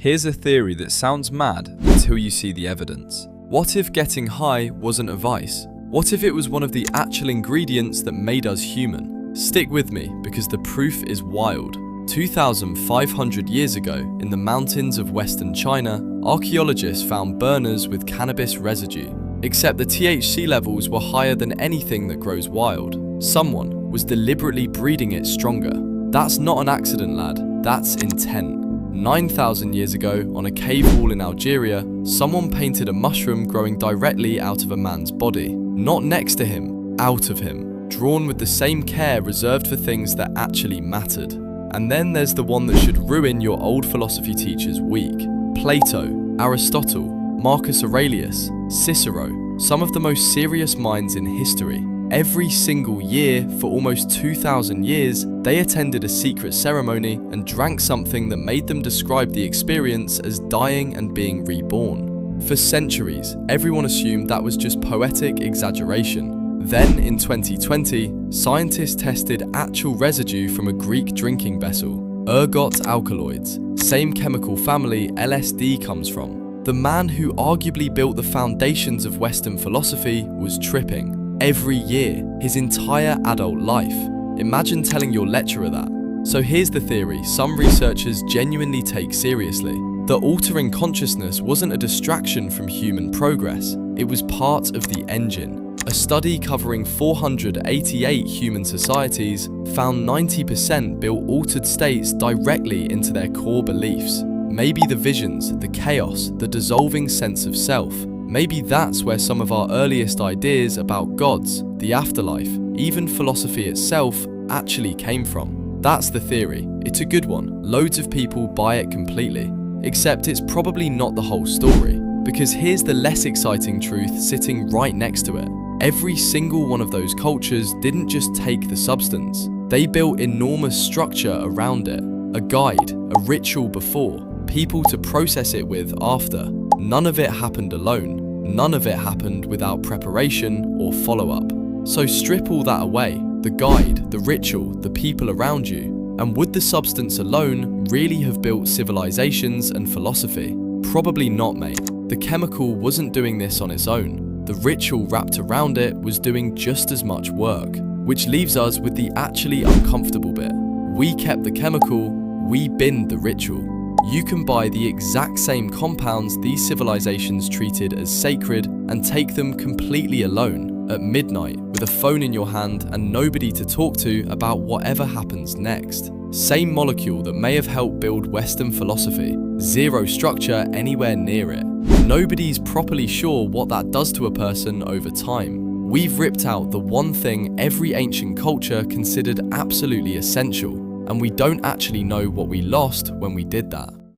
Here's a theory that sounds mad until you see the evidence. What if getting high wasn't a vice? What if it was one of the actual ingredients that made us human? Stick with me because the proof is wild. 2,500 years ago, in the mountains of Western China, archaeologists found burners with cannabis residue. Except the THC levels were higher than anything that grows wild. Someone was deliberately breeding it stronger. That's not an accident, lad. That's intent. 9,000 years ago, on a cave wall in Algeria, someone painted a mushroom growing directly out of a man's body. Not next to him, out of him. Drawn with the same care reserved for things that actually mattered. And then there's the one that should ruin your old philosophy teacher's week. Plato, Aristotle, Marcus Aurelius, Cicero, some of the most serious minds in history. Every single year, for almost 2,000 years, they attended a secret ceremony and drank something that made them describe the experience as dying and being reborn. For centuries, everyone assumed that was just poetic exaggeration. Then, in 2020, scientists tested actual residue from a Greek drinking vessel, ergot alkaloids, same chemical family LSD comes from. The man who arguably built the foundations of Western philosophy was tripping. Every year, his entire adult life. Imagine telling your lecturer that. So here's the theory some researchers genuinely take seriously. The altering consciousness wasn't a distraction from human progress, it was part of the engine. A study covering 488 human societies found 90% built altered states directly into their core beliefs. Maybe the visions, the chaos, the dissolving sense of self. Maybe that's where some of our earliest ideas about gods, the afterlife, even philosophy itself actually came from. That's the theory. It's a good one. Loads of people buy it completely. Except it's probably not the whole story. Because here's the less exciting truth sitting right next to it. Every single one of those cultures didn't just take the substance. They built enormous structure around it. A guide, a ritual before, people to process it with after. None of it happened alone. None of it happened without preparation or follow-up. So strip all that away, the guide, the ritual, the people around you, and would the substance alone really have built civilizations and philosophy? Probably not, mate. The chemical wasn't doing this on its own. The ritual wrapped around it was doing just as much work, which leaves us with the actually uncomfortable bit. We kept the chemical, we binned the ritual. You can buy the exact same compounds these civilizations treated as sacred and take them completely alone, at midnight, with a phone in your hand and nobody to talk to about whatever happens next. Same molecule that may have helped build Western philosophy. Zero structure anywhere near it. Nobody's properly sure what that does to a person over time. We've ripped out the one thing every ancient culture considered absolutely essential. And we don't actually know what we lost when we did that.